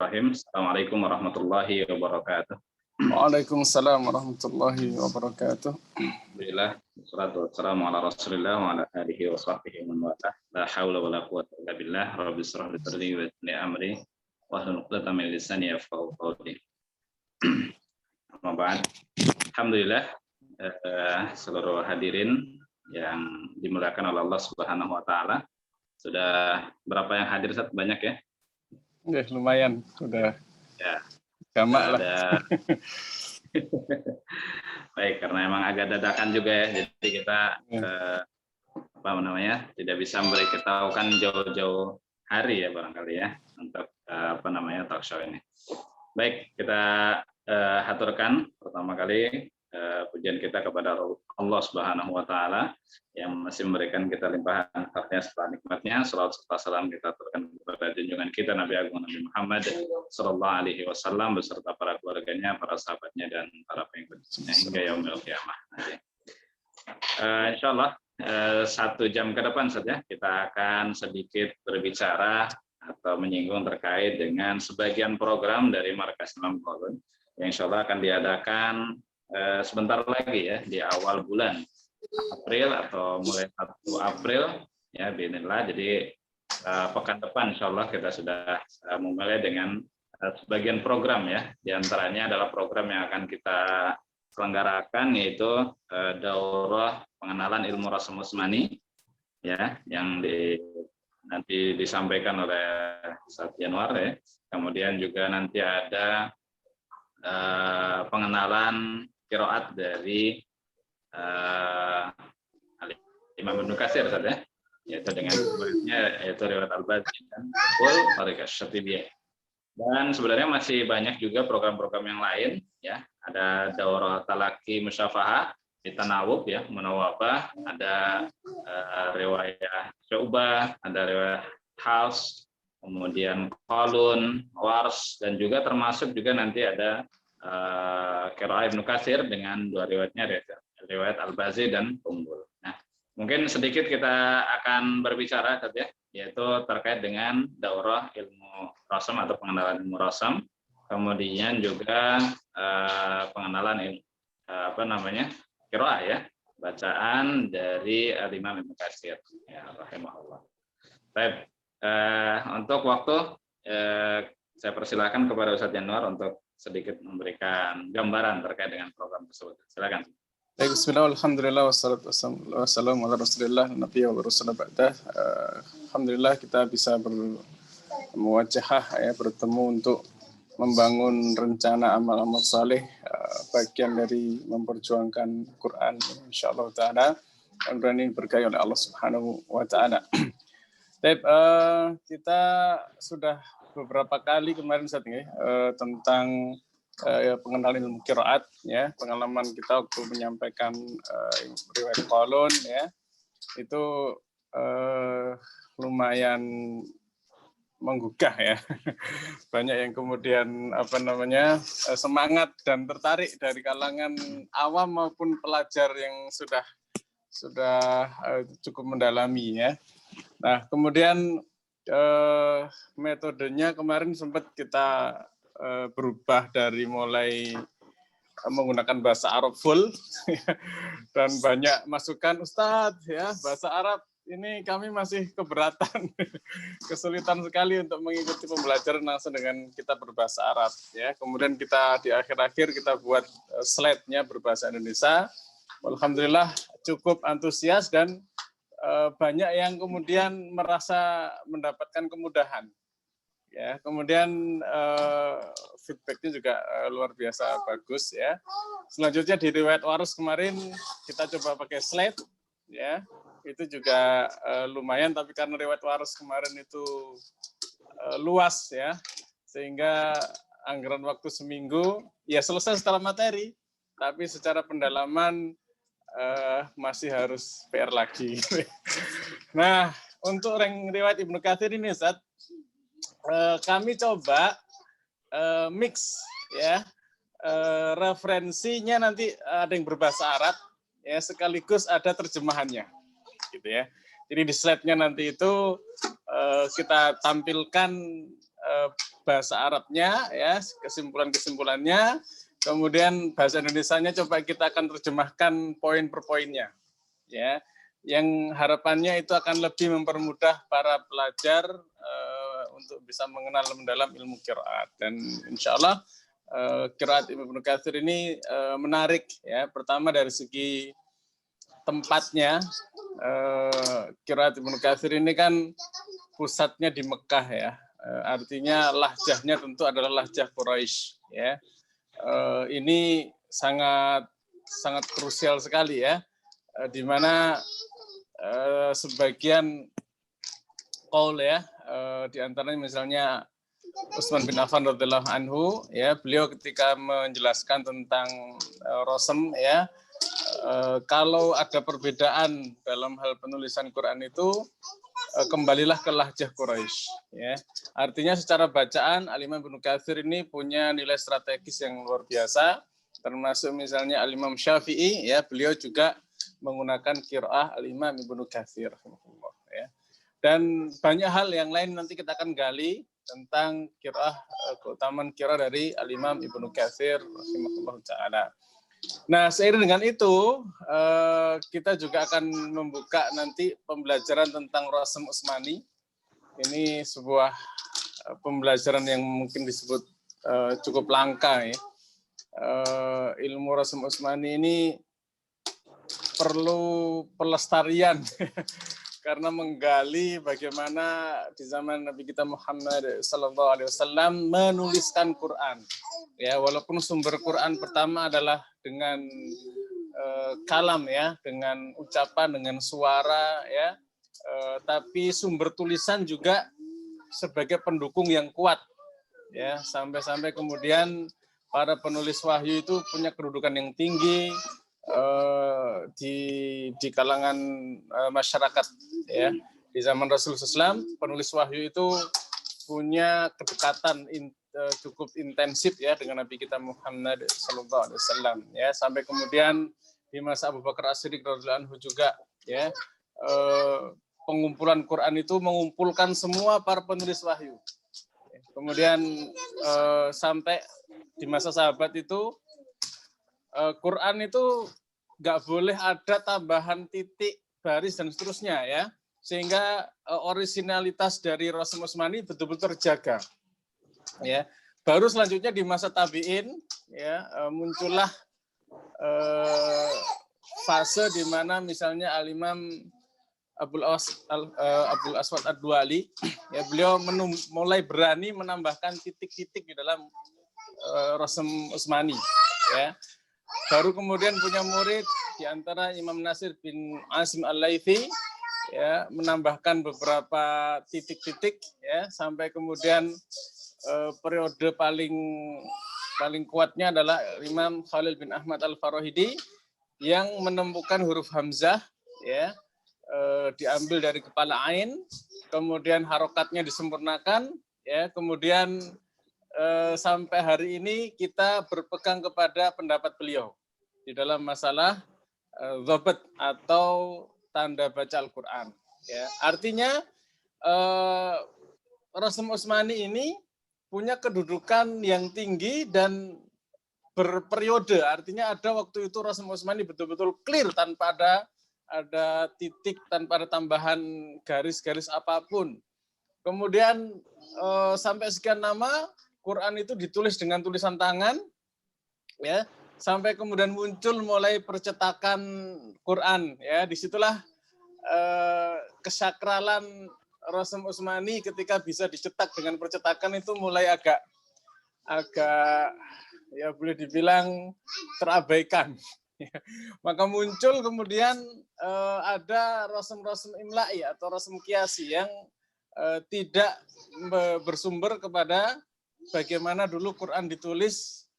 Bismillahirrahmanirrahim. Assalamualaikum warahmatullahi wabarakatuh. Waalaikumsalam warahmatullahi wabarakatuh. Alhamdulillah, wassalatu wassalamu ala Rasulillah wa ala alihi wa sahbihi wa man walah. La haula wala quwwata illa billah. Rabbi shrah li sadri wa yassir li amri wahlul 'uqdatam min lisani yafqahu qawli. Amma ba'd. Alhamdulillah, seluruh hadirin yang dimuliakan oleh Allah Subhanahu wa taala. Sudah berapa yang hadir, Ustaz? Banyak ya? Ya, lumayan, udah. Ya. Gamak lah. Baik, karena emang agak dadakan juga ya, jadi kita tidak bisa memberitahukan jauh-jauh hari ya barangkali ya untuk talk show ini. Baik, kita haturkan pertama kali pujian kita kepada Allah Subhanahu wa taala yang masih memberikan kita limpahan karunia serta nikmatnya. Salawat serta salam kita aturkan kepada junjungan kita Nabi Agung Nabi Muhammad sallallahu alaihi wasallam beserta para keluarganya, para sahabatnya dan para pengikutnya hingga yaumil qiyamah. Insyaallah 1 jam ke depan saja kita akan sedikit berbicara atau menyinggung terkait dengan sebagian program dari Markas Imam Qaulun yang insyaallah akan diadakan sebentar lagi ya di awal bulan April atau mulai 1 April ya bismillah. Jadi pekan depan insyaallah kita sudah memulai dengan sebagian program ya. Di antaranya adalah program yang akan kita selenggarakan yaitu daurah pengenalan ilmu Rasul Usmani ya yang nanti disampaikan oleh Ustaz Yanwar ya. Kemudian juga nanti ada pengenalan qiraat dari Imam Ibnu Katsir saja, yaitu dengan yaitu riwayat Al-Bazi dan Tariqah Syatibiyah. Dan sebenarnya masih banyak juga program-program yang lain ya. Ada daurah talaqi musyafahah di Tanawub ya, Munawwabah, ada riwayat Syu'bah, ada riwayat Hafs, kemudian Qalun, Wars, dan juga termasuk juga nanti ada qiraah Ibnu Katsir dengan 2 riwayatnya, riwayat Al-Bazi dan Umbul. Nah, mungkin sedikit kita akan berbicara saja, yaitu terkait dengan daurah ilmu rasam atau pengenalan ilmu rasam, kemudian juga pengenalan qiraah ya, bacaan dari Imam Ibnu Katsir ya rahimahullah. Baik, untuk waktu saya persilakan kepada Ustaz Yanwar untuk sedikit memberikan gambaran terkait dengan program tersebut. Silakan. Baik, bismillah, alhamdulillah, wassalatu wassalamu ala rasulillah, nabiyya wa rasulullah ba'dah. Alhamdulillah kita bisa bermuwajahah ya, bertemu untuk membangun rencana amal-amal saleh, bagian dari memperjuangkan Quran insyaallah taala. Mudah-mudahan ini berkahi oleh Allah Subhanahu wa taala. Baik, kita sudah beberapa kali kemarin tentang pengenalan ilmu qiraat ya, pengalaman kita waktu menyampaikan riwayat Qaulun ya, itu lumayan menggugah ya. Banyak yang kemudian semangat dan tertarik dari kalangan awam maupun pelajar yang sudah cukup mendalami ya. Nah, kemudian metodenya kemarin sempat kita berubah dari mulai menggunakan bahasa Arab full dan banyak masukan, Ustadz ya, bahasa Arab ini kami masih keberatan, kesulitan sekali untuk mengikuti pembelajaran langsung dengan kita berbahasa Arab ya. Kemudian kita di akhir-akhir kita buat slide-nya berbahasa Indonesia. Alhamdulillah cukup antusias dan banyak yang kemudian merasa mendapatkan kemudahan ya. Kemudian feedbacknya juga luar biasa bagus ya. Selanjutnya di riwayat Warus kemarin kita coba pakai slide ya, itu juga lumayan, tapi karena riwayat Warus kemarin itu luas ya, sehingga anggaran waktu seminggu ya selesai setelah materi, tapi secara pendalaman masih harus PR lagi. Nah, untuk riwayat Ibnu Katsir ini, Ustaz, kami coba mix ya, referensinya nanti ada yang berbahasa Arab ya, sekaligus ada terjemahannya, gitu ya. Jadi di slide-nya nanti itu kita tampilkan bahasa Arabnya, ya, kesimpulan-kesimpulannya, kemudian bahasa Indonesianya coba kita akan terjemahkan poin per poinnya, ya, yang harapannya itu akan lebih mempermudah para pelajar untuk bisa mengenal mendalam ilmu qiraat. Dan insya Allah qiraat Ibnu Katsir ini menarik, ya. Pertama dari segi tempatnya, qiraat Ibnu Katsir ini kan pusatnya di Mekah, ya. Artinya lahjahnya tentu adalah lahjah Quraisy, ya. Ini sangat sangat krusial sekali, ya, di mana sebagian qaul, ya, di antaranya misalnya Utsman bin Affan radhiyallahu anhu, ya, beliau ketika menjelaskan tentang rosem, ya, kalau ada perbedaan dalam hal penulisan Quran itu kembalilah ke lahjah Quraisy, ya. Artinya secara bacaan Al-Imam Ibnu Katsir ini punya nilai strategis yang luar biasa, termasuk misalnya Al-Imam Syafi'i, ya, beliau juga menggunakan qiraah Al-Imam Ibnu Katsir, ya. Dan banyak hal yang lain nanti kita akan gali tentang qiraah, keutamaan qiraah dari Al-Imam Ibnu Katsir rahimahullah taala. Nah, seiring dengan itu, kita juga akan membuka nanti pembelajaran tentang Rasm Utsmani. Ini sebuah pembelajaran yang mungkin disebut cukup langka, ya. Ilmu Rasm Utsmani ini perlu pelestarian karena menggali bagaimana di zaman Nabi kita Muhammad SAW menuliskan Quran. Ya, walaupun sumber Quran pertama adalah dengan kalam, ya, dengan ucapan, dengan suara, ya, tapi sumber tulisan juga sebagai pendukung yang kuat, ya, sampai-sampai kemudian para penulis wahyu itu punya kedudukan yang tinggi di kalangan masyarakat, ya. Di zaman Rasulullah SAW, penulis wahyu itu punya kedekatan cukup intensif, ya, dengan Nabi kita Muhammad SAW, ya, sampai kemudian di masa Abu Bakar As-Siddiq radhiyallahu anhu juga, ya, pengumpulan Quran itu mengumpulkan semua para penulis wahyu. Kemudian sampai di masa sahabat itu Quran itu nggak boleh ada tambahan titik, baris, dan seterusnya, ya, sehingga originalitas dari Rasm Utsmani betul-betul terjaga, ya. Baru selanjutnya di masa tabi'in, ya, muncullah fase di mana misalnya Al-Imam Abul Aswad Ad-Duali, ya, beliau mulai berani menambahkan titik-titik di dalam Rasm Utsmani, ya. Baru kemudian punya murid di antara Imam Nasir bin Asim Al-Laitsi, ya, menambahkan beberapa titik-titik, ya, sampai kemudian periode paling kuatnya adalah Imam Khalil bin Ahmad Al-Farahidi yang menemukan huruf hamzah, ya, diambil dari kepala ain, kemudian harokatnya disempurnakan, ya, kemudian sampai hari ini kita berpegang kepada pendapat beliau di dalam masalah dhabt atau tanda baca Al-Quran, ya. Artinya Rasm Utsmani ini punya kedudukan yang tinggi dan berperiode, artinya ada waktu itu Rasm Utsmani betul-betul clear tanpa ada titik, tanpa ada tambahan garis-garis apapun. Kemudian sampai sekian lama Quran itu ditulis dengan tulisan tangan, ya, sampai kemudian muncul mulai percetakan Quran, ya. Disitulah kesakralan Rasm Utsmani ketika bisa dicetak dengan percetakan itu mulai agak ya boleh dibilang terabaikan. Maka muncul kemudian ada rasm-rasm imla'i atau rasm kiasi yang tidak bersumber kepada bagaimana dulu Quran ditulis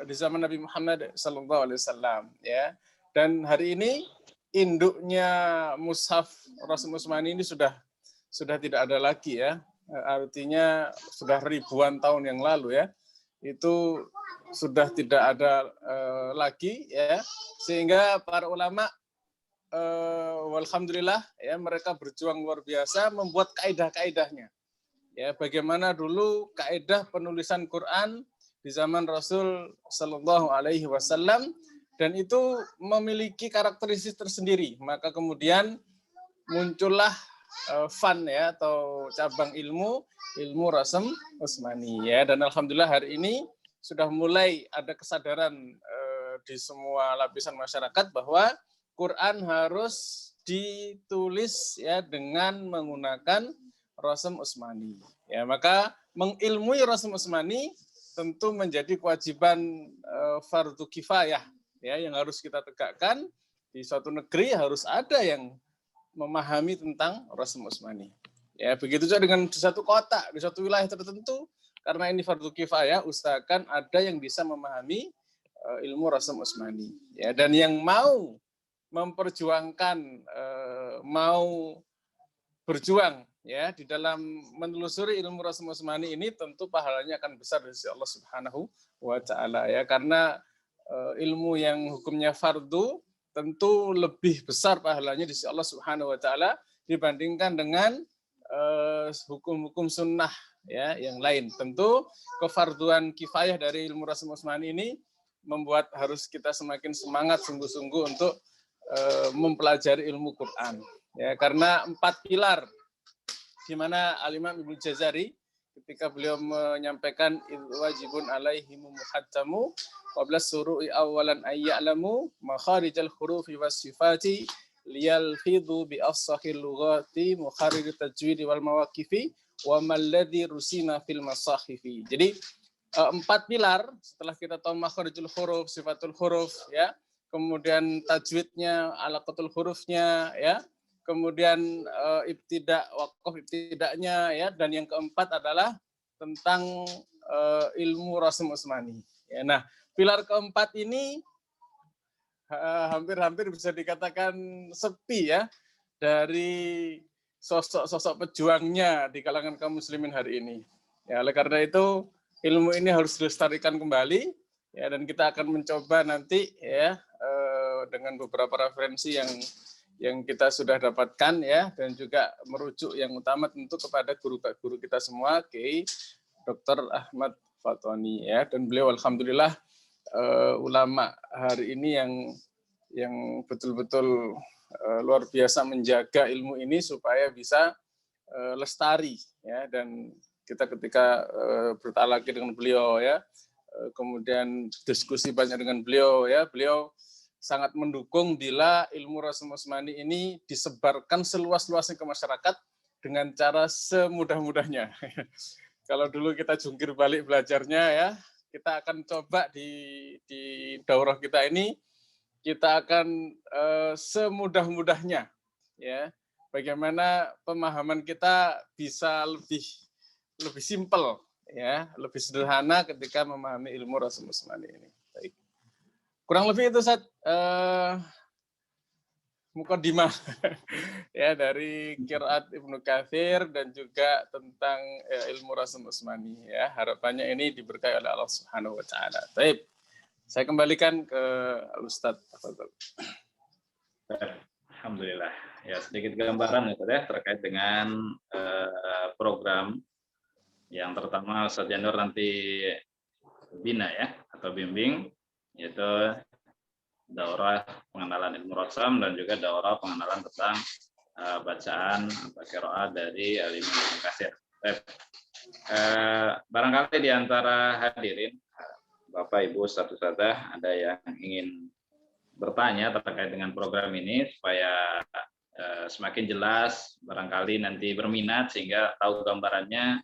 di zaman Nabi Muhammad SAW, ya. Dan hari ini induknya mushaf Rasm Utsmani ini sudah tidak ada lagi, ya. Artinya sudah ribuan tahun yang lalu, ya. Itu sudah tidak ada lagi, ya. Sehingga para ulama walhamdulillah, ya, mereka berjuang luar biasa membuat kaidah-kaidahnya. ya bagaimana dulu kaidah penulisan Quran di zaman Rasul Shallallahu Alaihi Wasallam, dan itu memiliki karakteristik tersendiri. Maka kemudian muncullah fan ya atau cabang ilmu Rasem Utsmani ya, dan alhamdulillah hari ini sudah mulai ada kesadaran di semua lapisan masyarakat bahwa Quran harus ditulis ya dengan menggunakan Rasem Utsmani. Ya, maka mengilmui Rasem Utsmani tentu menjadi kewajiban fardu kifayah ya yang harus kita tegakkan. Di suatu negeri harus ada yang memahami tentang Rasem Utsmani. Ya, begitu juga dengan di satu kota, di suatu wilayah tertentu, karena ini fardu kifayah, usahakan ada yang bisa memahami ilmu Rasem Utsmani. Ya, dan yang mau memperjuangkan, mau berjuang ya di dalam menelusuri ilmu Rasem Utsmani ini, tentu pahalanya akan besar dari sisi Allah Subhanahu wa taala ya, karena ilmu yang hukumnya fardu tentu lebih besar pahalanya di sisi Allah Subhanahu wa taala dibandingkan dengan hukum-hukum sunnah ya yang lain. Tentu kefarduan kifayah dari ilmu Rasem Utsmani ini membuat harus kita semakin semangat sungguh-sungguh untuk mempelajari ilmu Quran. Ya, karena 4 pilar di mana Al-Imam Ibnu Jazari ketika beliau menyampaikan wajibun alaihi muhaddamu qabla suru'i awalan ayya'lamu makharijal hurufi was sifati liyalfidhu bi afsahil lughati mukharrir tajwid wal mawaqifi wa malladhi rusina fil masahifi. Jadi 4 pilar setelah kita tahu makharijul huruf, sifatul huruf ya, kemudian tajwidnya, alaqatul hurufnya ya, kemudian ibtida, waqaf ibtidanya ya, dan yang keempat adalah tentang ilmu Rasem Utsmani. Ya, nah, pilar keempat ini hampir-hampir bisa dikatakan sepi ya dari sosok-sosok pejuangnya di kalangan kaum muslimin hari ini. Ya, oleh karena itu ilmu ini harus dilestarikan kembali ya, dan kita akan mencoba nanti ya dengan beberapa referensi yang kita sudah dapatkan ya, dan juga merujuk yang utama tentu kepada guru kita semua, Kiai Dr. Ahmad Fatoni ya, dan beliau alhamdulillah ulama hari ini yang betul-betul luar biasa menjaga ilmu ini supaya bisa lestari ya, dan kita ketika bertalaki dengan beliau ya, kemudian diskusi banyak dengan beliau ya, beliau sangat mendukung bila ilmu Rasem Utsmani ini disebarkan seluas-luasnya ke masyarakat dengan cara semudah-mudahnya. Kalau dulu kita jungkir balik belajarnya ya, kita akan coba di daurah kita ini, kita akan semudah-mudahnya ya, bagaimana pemahaman kita bisa lebih simpel ya, lebih sederhana ketika memahami ilmu Rasem Utsmani ini. Baik. Kurang lebih itu Ustaz mukadimah ya dari qiraat Ibnu Katsir dan juga tentang ilmu Rasem Utsmani ya. Harapannya ini diberkahi oleh Allah Subhanahu wa taala. Baik. Saya kembalikan ke Ustaz. Alhamdulillah. Ya, sedikit gambaran ya terkait dengan program yang pertama Ustaz Janur nanti bina ya atau bimbing, yaitu daurah pengenalan ilmu Rasem dan juga daurah pengenalan tentang bacaan atau qiraat dari Al-Imam Ibnu Katsir. Barangkali di antara hadirin Bapak Ibu Ustadz-ustadzah ada yang ingin bertanya terkait dengan program ini supaya semakin jelas, barangkali nanti berminat sehingga tahu gambarannya,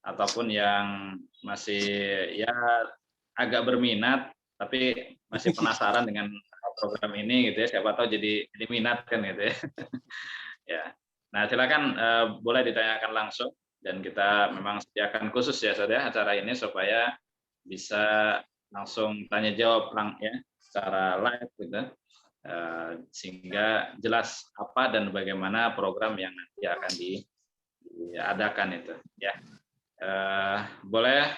ataupun yang masih ya agak berminat tapi masih penasaran dengan program ini gitu ya, siapa tahu jadi minat kan gitu ya. Ya. Nah, silakan boleh ditanyakan langsung, dan kita memang sediakan khusus ya saudara acara ini supaya bisa langsung tanya jawab ya secara live gitu, sehingga jelas apa dan bagaimana program yang nanti akan diadakan itu ya. Boleh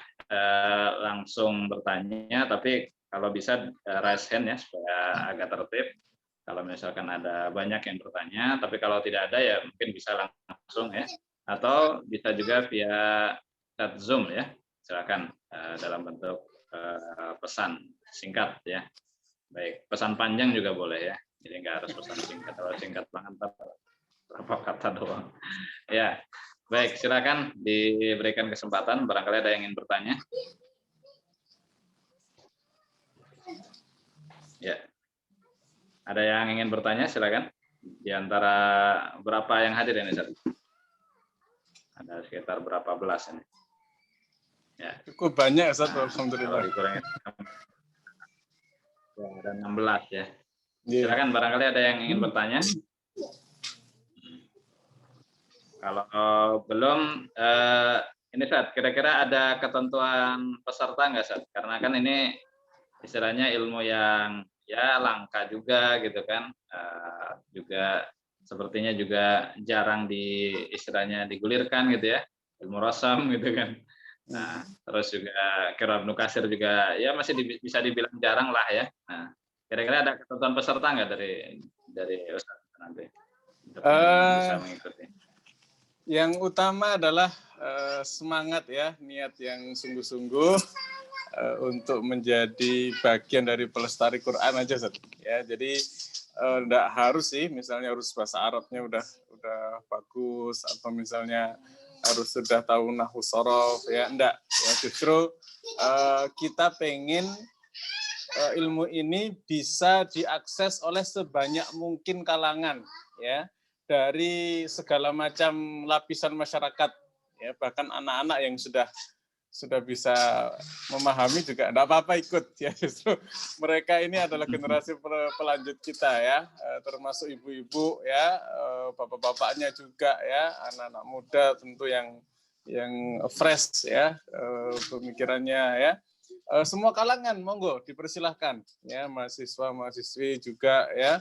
langsung bertanya, tapi kalau bisa raise hand ya supaya agak tertib. Kalau misalkan ada banyak yang bertanya, tapi kalau tidak ada ya mungkin bisa langsung ya atau bisa juga via chat Zoom ya. Silakan dalam bentuk pesan singkat ya. Baik, pesan panjang juga boleh ya. Jadi nggak harus pesan singkat. Kalau singkat banget berapa kata doang. Ya, baik. Silakan diberikan kesempatan. Barangkali ada yang ingin bertanya. Ya, ada yang ingin bertanya? Silakan. Di antara berapa yang hadir ini, Ustaz? Ada sekitar berapa belas ini? Ya. Cukup banyak, Ustaz. Nah, Alhamdulillah. kalau dikurangin ya, ada 16 ya. Yeah. Silakan barangkali ada yang ingin bertanya. Kalau belum, ini Ustaz, kira-kira ada ketentuan peserta nggak Ustaz? Karena kan ini istilahnya ilmu yang ya langka juga gitu kan, juga sepertinya juga jarang istilahnya digulirkan gitu ya, ilmu rasam gitu kan. Nah, terus juga qiraat Ibnu Katsir juga ya masih bisa dibilang jarang lah ya. Nah, kira-kira ada ketentuan peserta nggak dari Ustaz nanti untuk bisa mengikuti? Yang utama adalah semangat ya, niat yang sungguh-sungguh untuk menjadi bagian dari pelestari Quran aja, Ustaz. Ya, jadi enggak harus sih, misalnya harus bahasa Arabnya udah bagus atau misalnya harus sudah tahu nahwu shorof ya, enggak. Ya, justru kita pengen ilmu ini bisa diakses oleh sebanyak mungkin kalangan ya, dari segala macam lapisan masyarakat ya, bahkan anak-anak yang sudah bisa memahami juga enggak apa-apa ikut ya, justru mereka ini adalah generasi pelanjut kita ya, termasuk ibu-ibu ya, bapak-bapaknya juga ya, anak-anak muda tentu yang fresh ya pemikirannya ya. Semua kalangan monggo dipersilahkan ya, mahasiswa mahasiswi juga ya.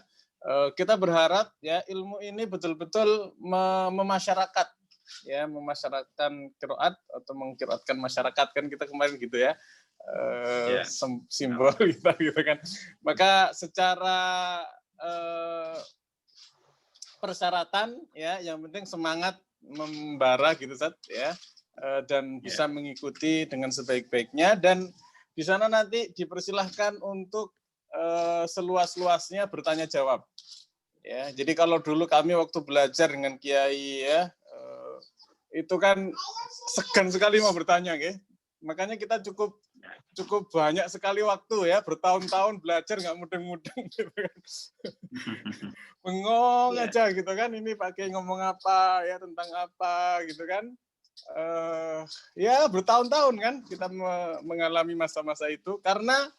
Kita berharap ya ilmu ini betul-betul memasyarakat ya, memasyarakatkan qiraat atau mengqiraatkan masyarakat kan kita kemarin gitu ya, simbol kita gitu kan. Maka secara persyaratan ya, yang penting semangat membara gitu Ustaz ya, dan bisa mengikuti dengan sebaik-baiknya, dan di sana nanti dipersilahkan untuk seluas-luasnya bertanya jawab. Ya, jadi kalau dulu kami waktu belajar dengan kiai ya, itu kan segan sekali mau bertanya, ya. Makanya kita cukup banyak sekali waktu ya, bertahun-tahun belajar nggak mudeng-mudeng gitu kan. Bengong aja gitu kan, ini pakai ngomong apa ya, tentang apa gitu kan. Ya bertahun-tahun kan kita mengalami masa-masa itu, karena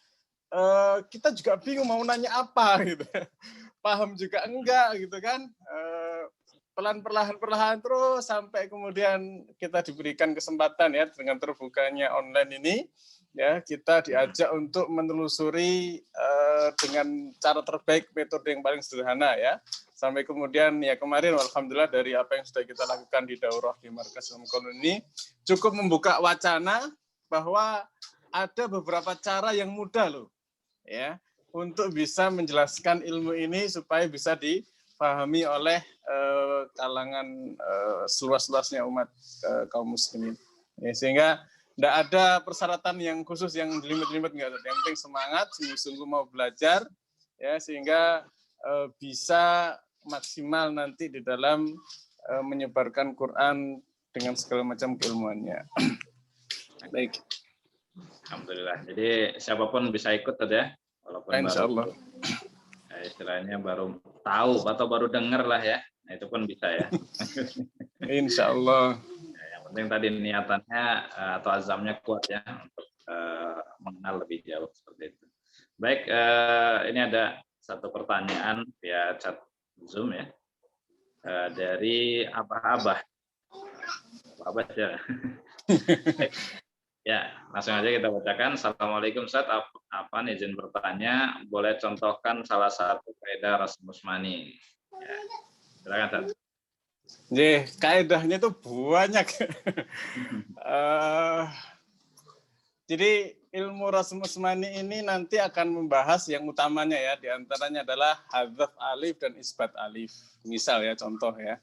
kita juga bingung mau nanya apa gitu, paham juga enggak gitu kan, perlahan terus sampai kemudian kita diberikan kesempatan ya, dengan terbukanya online ini ya, kita diajak untuk menelusuri dengan cara terbaik, metode yang paling sederhana ya, sampai kemudian ya kemarin alhamdulillah dari apa yang sudah kita lakukan di daurah di Markas Ilmu Qur'an ini cukup membuka wacana bahwa ada beberapa cara yang mudah loh ya, untuk bisa menjelaskan ilmu ini supaya bisa dipahami oleh kalangan seluas-luasnya umat kaum muslimin. Ya, sehingga tidak ada persyaratan yang khusus yang limit-limit, enggak ada. Yang penting semangat, sungguh-sungguh mau belajar ya, sehingga bisa maksimal nanti di dalam menyebarkan Quran dengan segala macam keilmuannya. Baik. Alhamdulillah. Jadi siapapun bisa ikut tadi ya, walaupun Insyaallah. Istilahnya baru tahu atau baru dengar lah ya. Nah, itu pun bisa ya. Insyaallah. Yang penting tadi niatannya atau azamnya kuat ya, untuk mengenal lebih jauh seperti itu. Baik, ini ada satu pertanyaan via chat Zoom ya, dari Abah ya. Ya, langsung aja kita bacakan. Assalamualaikum Ustaz, apa izin bertanya, boleh contohkan salah satu kaidah Rasm Usmani? Ya, silakan Ustaz. Kaidahnya itu banyak. Jadi ilmu Rasm Usmani ini nanti akan membahas yang utamanya ya, diantaranya adalah hadzaf alif dan isbat alif. Misal ya, contoh ya.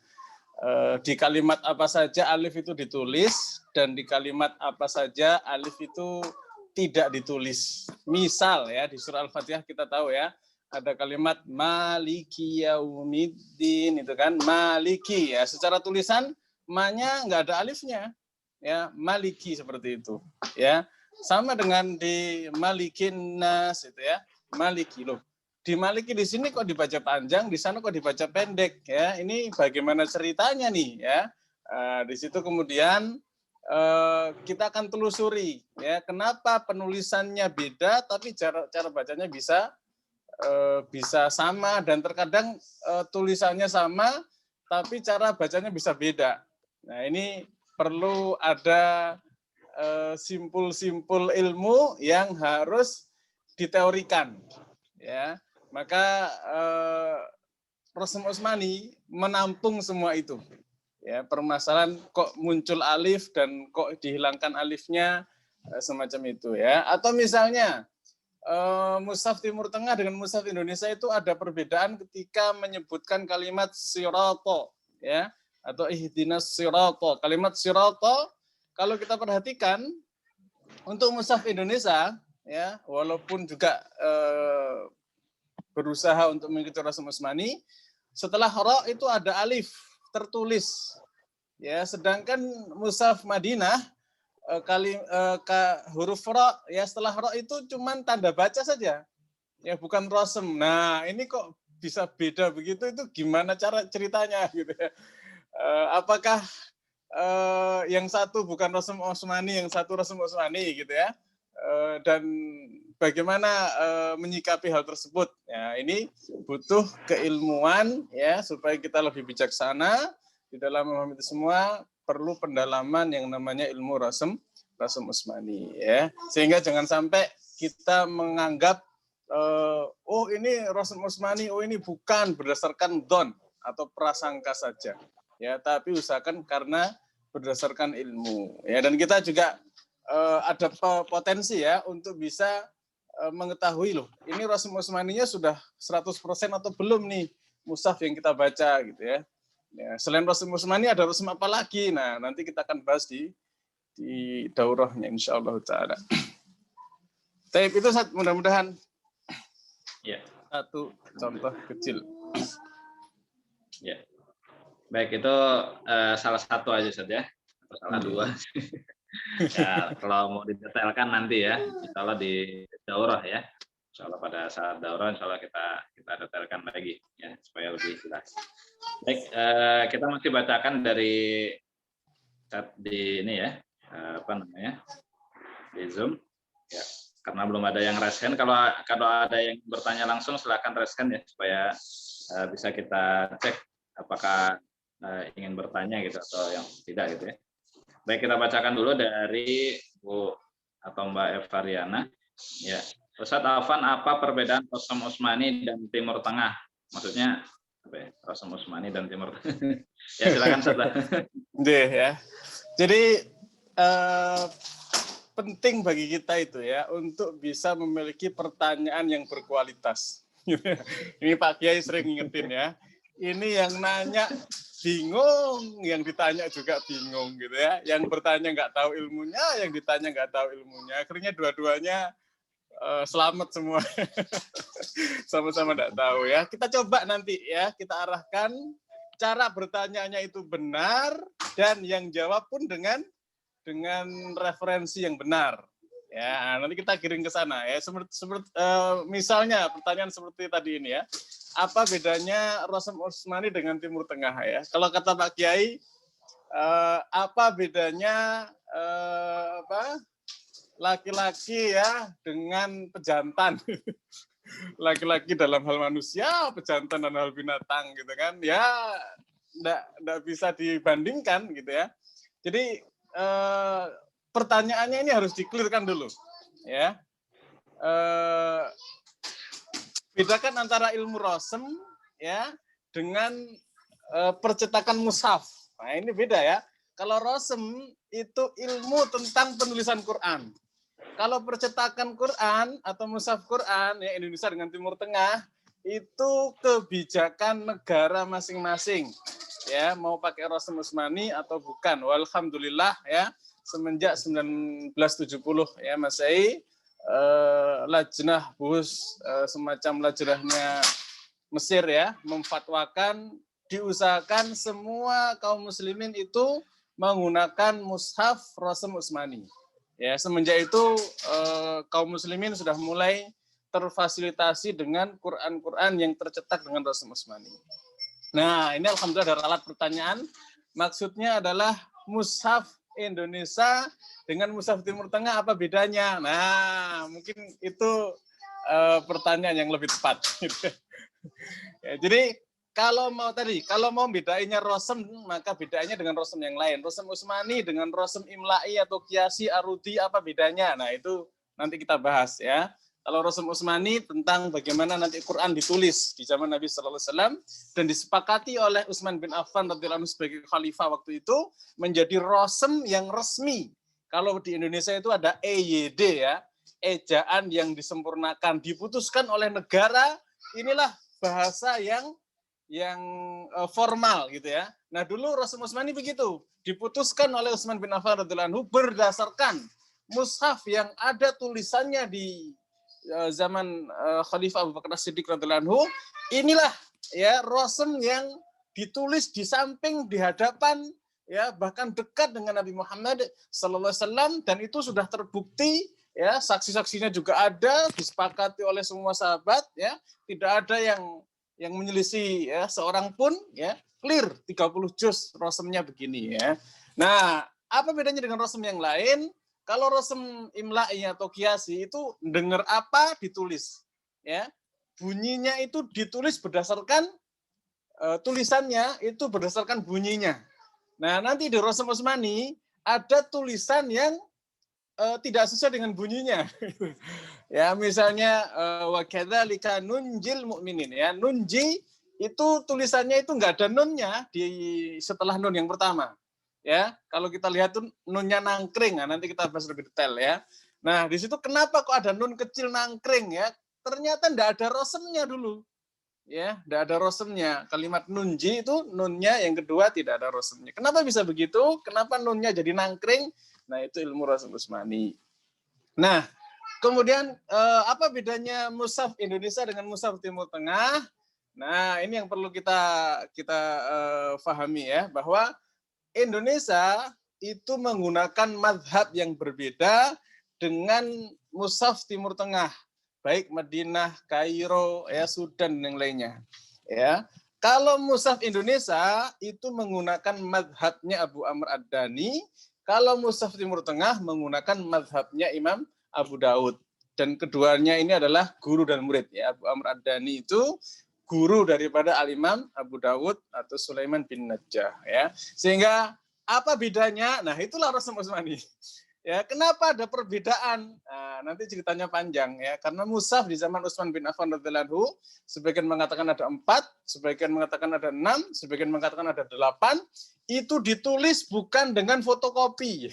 di kalimat apa saja alif itu ditulis dan di kalimat apa saja alif itu tidak ditulis. Misal ya di surah Al-Fatihah kita tahu ya ada kalimat maliki yaumiddin itu kan maliki ya secara tulisan ma-nya nggak ada alifnya ya maliki seperti itu ya sama dengan di malikin nas itu ya maliki loh. Di Maliki di sini kok dibaca panjang, di sana kok dibaca pendek ya. Ini bagaimana ceritanya nih ya. Di situ kemudian kita akan telusuri ya kenapa penulisannya beda tapi cara bacanya bisa sama dan terkadang tulisannya sama tapi cara bacanya bisa beda. Nah, ini perlu ada simpul-simpul ilmu yang harus diteorikan ya. Maka Rasul Utsmani menampung semua itu. Ya, permasalahan kok muncul alif dan kok dihilangkan alifnya semacam itu ya. Atau misalnya mushaf Timur Tengah dengan mushaf Indonesia itu ada perbedaan ketika menyebutkan kalimat sirata ya atau ihdinas sirata. Kalimat sirata kalau kita perhatikan untuk mushaf Indonesia ya walaupun juga berusaha untuk mengikuti Rasul Utsmani, setelah ra itu ada alif tertulis. Ya, sedangkan mushaf Madinah huruf ra ya setelah ra itu cuman tanda baca saja. Ya, bukan rasem. Nah, ini kok bisa beda begitu itu gimana cara ceritanya gitu ya. Apakah yang satu bukan Rasul Utsmani, yang satu Rasul Utsmani gitu ya. Dan bagaimana menyikapi hal tersebut. Ya, ini butuh keilmuan ya supaya kita lebih bijaksana di dalam memahami itu semua perlu pendalaman yang namanya ilmu Rasul Utsmani ya. Sehingga jangan sampai kita menganggap oh ini Rasul Utsmani, oh ini bukan berdasarkan don atau prasangka saja. Ya, tapi usahakan karena berdasarkan ilmu. Ya, dan kita juga ada potensi ya untuk bisa mengetahui loh, ini Rasul Utsmaninya sudah 100% atau belum nih mushaf yang kita baca gitu ya. Ya selain Rasul Utsmani ada Rasul apa lagi? Nah, nanti kita akan bahas di daurahnya insyaallah taala. Taib itu mudah-mudahan ya. Satu contoh kecil. Ya. Baik, itu salah satu aja saja, atau salah dua. Ya, kalau mau didetailkan nanti ya, insya Allah di daurah ya. Insya Allah pada saat daurah, insya Allah kita detailkan lagi ya supaya lebih jelas. Baik, kita masih bacakan dari chat di ini ya, apa namanya di Zoom. Ya, karena belum ada yang raise hand. Kalau ada yang bertanya langsung, silakan raise hand ya supaya bisa kita cek apakah ingin bertanya gitu atau yang tidak gitu ya. Baik, kita bacakan dulu dari Bu atau Mbak Evariana. Ya, Ustadz Afan, apa perbedaan Rasul Utsmani dan Timur Tengah? Maksudnya apa ya? Rasul Utsmani dan Timur Tengah. Ya, silakan Ustadz. Ya. Jadi penting bagi kita itu ya untuk bisa memiliki pertanyaan yang berkualitas. Ini Pak Kiai sering ngingetin ya. Ini yang nanya bingung, yang ditanya juga bingung gitu ya. Yang bertanya nggak tahu ilmunya, yang ditanya nggak tahu ilmunya. Akhirnya dua-duanya selamat semua. Sama-sama nggak tahu ya. Kita coba nanti ya, kita arahkan cara bertanyanya itu benar dan yang jawab pun dengan referensi yang benar. Ya, nanti kita kirim ke sana ya. Misalnya pertanyaan seperti tadi ini ya. Apa bedanya Rasul Utsmani dengan Timur Tengah ya? Kalau kata Pak Kiai, apa bedanya laki-laki ya dengan pejantan? Laki-laki dalam hal manusia, pejantan dalam hal binatang gitu kan? Ya, enggak bisa dibandingkan gitu ya. Jadi pertanyaannya ini harus dikelirkan dulu, ya. Bedakan antara ilmu rasem, ya, dengan percetakan mushaf. Nah, ini beda ya. Kalau rasem itu ilmu tentang penulisan Quran. Kalau percetakan Quran atau mushaf Quran, ya Indonesia dengan Timur Tengah, itu kebijakan negara masing-masing. ya mau pakai Rasm Utsmani atau bukan. Walhamdulillah ya semenjak 1970 ya Masehi lajnah buhus semacam lajnahnya Mesir ya memfatwakan diusahakan semua kaum muslimin itu menggunakan mushaf Rasm Utsmani. Ya semenjak itu kaum muslimin sudah mulai terfasilitasi dengan Quran-Quran yang tercetak dengan Rasm Utsmani. Nah, ini alhamdulillah ada alat pertanyaan. Maksudnya adalah mushaf Indonesia dengan mushaf Timur Tengah apa bedanya? Nah, mungkin itu pertanyaan yang lebih tepat. Ya, jadi kalau mau bedainnya Rasm, maka bedainnya dengan Rasm yang lain. Rasm Utsmani dengan Rasm Imla'i atau Qiyasi Arudi apa bedanya? Nah, itu nanti kita bahas ya. Kalau Rasm Utsmani tentang bagaimana nanti Quran ditulis di zaman Nabi Sallallahu Alaihi Wasallam dan disepakati oleh Utsman bin Affan radhiyallahu anhu sebagai khalifah waktu itu menjadi rasm yang resmi. Kalau di Indonesia itu ada EYD ya, ejaan yang disempurnakan, diputuskan oleh negara. Inilah bahasa yang formal gitu ya. Nah dulu Rasm Utsmani begitu, diputuskan oleh Utsman bin Affan radhiyallahu anhu berdasarkan mushaf yang ada tulisannya di zaman Khalifah Abu Bakar As-Siddiq radhiyallahu anhu, inilah ya rasm yang ditulis di samping, di hadapan, ya bahkan dekat dengan Nabi Muhammad sallallahu alaihi wasallam, dan itu sudah terbukti ya, saksi-saksinya juga ada, disepakati oleh semua sahabat ya, tidak ada yang menyelisih ya seorang pun ya, clear 30 juz rasmnya begini ya. Nah, apa bedanya dengan rasm yang lain? Kalau rasm imla'i atau qiyasi itu dengar apa ditulis, ya bunyinya itu ditulis berdasarkan tulisannya itu berdasarkan bunyinya. Nah nanti di rasm Utsmani ada tulisan yang tidak sesuai dengan bunyinya. Ya misalnya wa kadzalika nunjil mu'minin ya, nunji itu tulisannya itu nggak ada nunnya di setelah nun yang pertama. Ya, kalau kita lihat tuh nunnya nangkring, nah, nanti kita bahas lebih detail ya. Nah, di situ kenapa kok ada nun kecil nangkring ya? Ternyata enggak ada rasmnya dulu. Ya, enggak ada rasmnya. Kalimat nunji itu nunnya yang kedua tidak ada rasmnya. Kenapa bisa begitu? Kenapa nunnya jadi nangkring? Nah, itu ilmu Rasm Utsmani. Nah, kemudian apa bedanya mushaf Indonesia dengan mushaf Timur Tengah? Nah, ini yang perlu kita pahami ya, bahwa Indonesia itu menggunakan mazhab yang berbeda dengan mushaf Timur Tengah, baik Madinah, Kairo, ya Sudan dan yang lainnya. Ya, kalau mushaf Indonesia itu menggunakan mazhabnya Abu Amr Ad-Dani, kalau mushaf Timur Tengah menggunakan mazhabnya Imam Abu Daud. Dan keduanya ini adalah guru dan murid. Ya, Abu Amr Ad-Dani itu guru daripada Al-Imam Abu Dawud atau Sulaiman bin Najjah ya. Sehingga apa bedanya? Nah, itulah Rasm Utsmani. Ya, kenapa ada perbedaan? Nah, nanti ceritanya panjang ya. Karena mushaf di zaman Utsman bin Affan radhiyallahu anhu sebagian mengatakan ada 4, sebagian mengatakan ada 6, sebagian mengatakan ada 8. Itu ditulis bukan dengan fotokopi.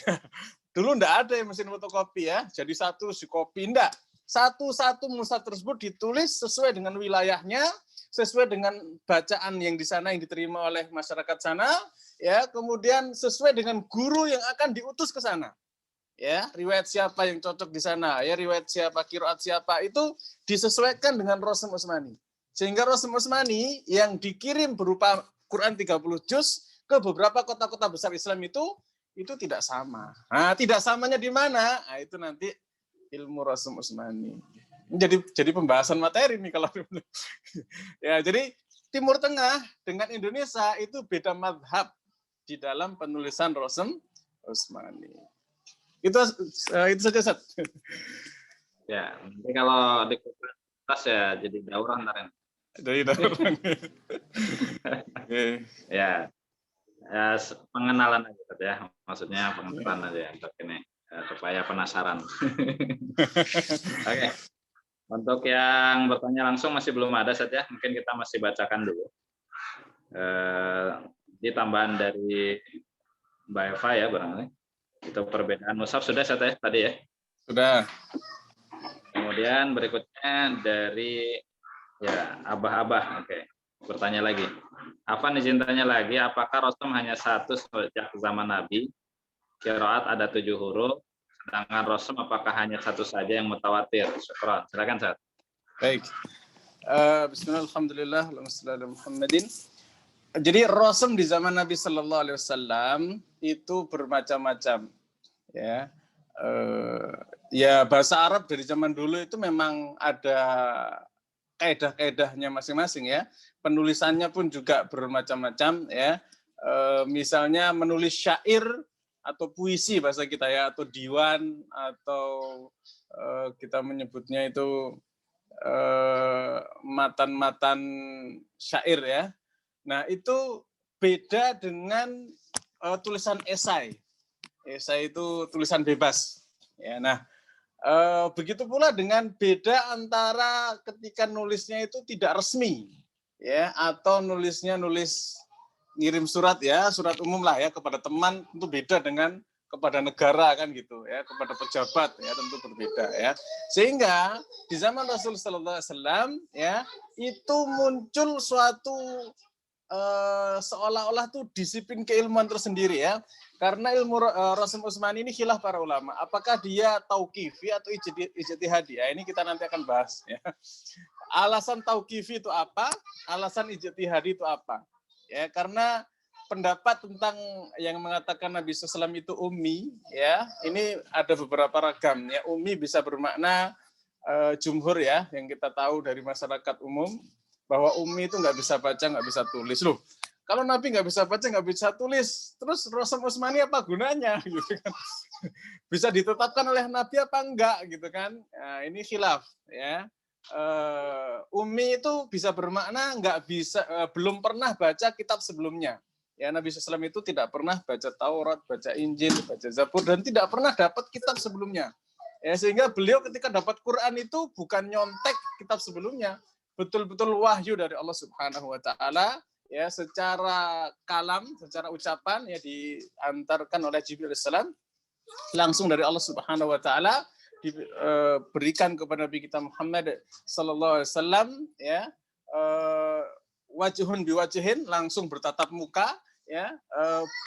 Dulu enggak ada yang mesin fotokopi ya. Jadi satu si kopi enggak. Satu-satu mushaf tersebut ditulis sesuai dengan wilayahnya, sesuai dengan bacaan yang di sana yang diterima oleh masyarakat sana, ya, kemudian sesuai dengan guru yang akan diutus ke sana. Ya, riwayat siapa yang cocok di sana, ya, riwayat siapa, qiraat siapa, itu disesuaikan dengan Rasm Utsmani. Sehingga Rasm Utsmani yang dikirim berupa Quran 30 juz ke beberapa kota-kota besar Islam itu tidak sama. Nah, tidak samanya di mana? Nah, itu nanti ilmu Rasm Utsmani. Jadi pembahasan materi nih kalau ya, jadi Timur Tengah dengan Indonesia itu beda mazhab di dalam penulisan Rasm Utsmani. Itu saja, Sat. Ya, nanti kalau di kelas ya jadi daurah ntar. Dari daurah. Ya, pengenalan aja ya, maksudnya pengenalan aja untuk ini supaya penasaran. Oke. Untuk yang bertanya langsung masih belum ada saja, mungkin kita masih bacakan dulu. Di tambahan dari Mbak Eva ya barangkali. Itu perbedaan mushaf sudah saya tadi ya. Sudah. Kemudian berikutnya dari ya Abah-abah, oke. Bertanya lagi. Afan izin tanya lagi, apakah Rosem hanya satu sejak zaman Nabi? Qiraat ada 7 huruf, sedangkan Rosem apakah hanya satu saja yang mutawatir? Syukran. Silakan, Ustaz. Baik. Bismillah, alhamdulillah, Muhammadin. Jadi Rosem di zaman Nabi Sallallahu Alaihi Wasallam itu bermacam-macam. Ya, ya bahasa Arab dari zaman dulu itu memang ada kaedah-kaedahnya masing-masing ya. Penulisannya pun juga bermacam-macam ya. Misalnya menulis syair atau puisi bahasa kita ya, atau diwan, atau kita menyebutnya itu matan-matan syair ya. Nah itu beda dengan tulisan esai. Esai itu tulisan bebas. Ya, nah begitu pula dengan beda antara ketika nulisnya itu tidak resmi, ya, atau nulisnya nulis ngirim surat ya, surat umum lah ya kepada teman, tentu beda dengan kepada negara kan gitu ya, kepada pejabat ya tentu berbeda ya. Sehingga di zaman Rasul Sallallahu Alaihi Wasallam ya itu muncul suatu seolah-olah tuh disiplin keilmuan tersendiri ya. Karena ilmu Rasim Utsmani ini khilaf para ulama. Apakah dia tauqifi atau ijtihadi? Ya, ini kita nanti akan bahas ya. Alasan tauqifi itu apa? Alasan ijtihadi itu apa? Ya, karena pendapat tentang yang mengatakan Nabi SAW itu ummi ya, ini ada beberapa ragam ya. Ummi bisa bermakna jumhur ya, yang kita tahu dari masyarakat umum bahwa ummi itu nggak bisa baca, nggak bisa tulis. Loh, kalau Nabi nggak bisa baca, nggak bisa tulis, terus Rasul Utsmani apa gunanya? Gitu kan. Bisa ditetapkan oleh Nabi apa enggak? Gitu kan. Nah, ini khilaf. Ya. Ummi itu bisa bermakna nggak bisa, belum pernah baca kitab sebelumnya. Ya, Nabi SAW itu tidak pernah baca Taurat, baca Injil, baca Zabur, dan tidak pernah dapat kitab sebelumnya. Ya, sehingga beliau ketika dapat Quran itu bukan nyontek kitab sebelumnya, betul-betul wahyu dari Allah Subhanahu Wa Taala. Ya, secara kalam, secara ucapan ya diantarkan oleh Jibril alaihissalam langsung dari Allah Subhanahu Wa Taala diberikan kepada Nabi kita Muhammad Sallallahu Alaihi Wasallam ya, wajhun biwajhin, langsung bertatap muka ya,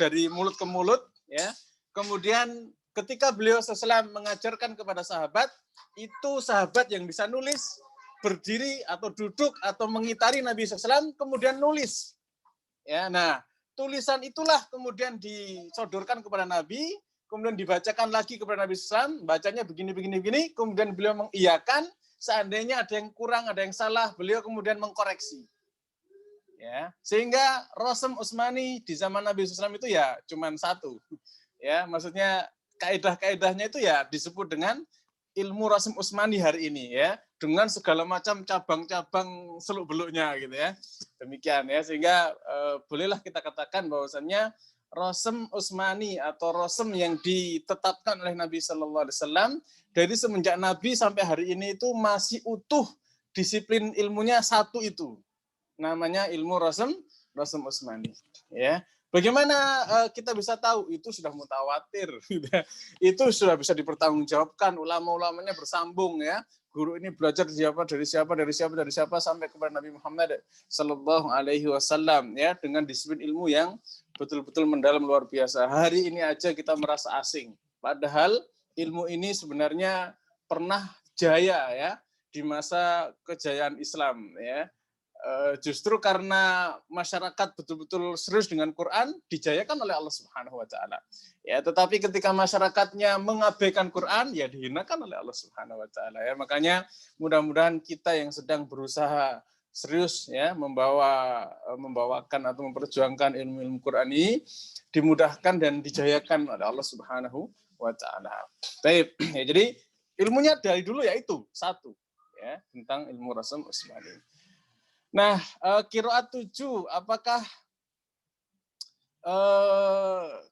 dari mulut ke mulut ya. Kemudian ketika beliau SAW mengajarkan kepada sahabat, itu sahabat yang bisa nulis berdiri atau duduk atau mengitari Nabi SAW kemudian nulis. Ya, nah tulisan itulah kemudian disodorkan kepada Nabi, kemudian dibacakan lagi kepada Nabi SAW, bacanya begini, kemudian beliau mengiyakan, seandainya ada yang kurang, ada yang salah, beliau kemudian mengkoreksi. Ya, sehingga Rasim Utsmani di zaman Nabi SAW itu ya cuman satu. Ya, maksudnya kaedah-kaedahnya itu ya disebut dengan ilmu Rasim Utsmani hari ini ya, dengan segala macam cabang-cabang seluk-beluknya gitu ya. Demikian ya, sehingga bolehlah kita katakan bahwasannya Rasim Utsmani atau Rasim yang ditetapkan oleh Nabi Sallallahu Alaihi Wasallam dari semenjak Nabi sampai hari ini itu masih utuh, disiplin ilmunya satu itu, namanya ilmu Rasim Utsmani ya. Bagaimana kita bisa tahu itu sudah mutawatir, itu sudah bisa dipertanggungjawabkan, ulama-ulamanya bersambung ya. Guru ini belajar dari siapa sampai kepada Nabi Muhammad Sallallahu Alaihi Wasallam ya, dengan disiplin ilmu yang betul-betul mendalam luar biasa. Hari ini aja kita merasa asing, padahal ilmu ini sebenarnya pernah jaya ya di masa kejayaan Islam ya. Justru karena masyarakat betul-betul serius dengan Quran, dijayakan oleh Allah Subhanahu Wa Taala. Ya, tetapi ketika masyarakatnya mengabaikan Quran, ya dihinakan oleh Allah Subhanahu Wa Taala. Ya, makanya mudah-mudahan kita yang sedang berusaha serius ya membawakan atau memperjuangkan ilmu-ilmu Quran ini dimudahkan dan dijayakan oleh Allah Subhanahu Wa Taala. Baik, ya, jadi ilmunya dari dulu yaitu satu ya, tentang ilmu Rasim Utsmani. Nah, qiraat 7, apakah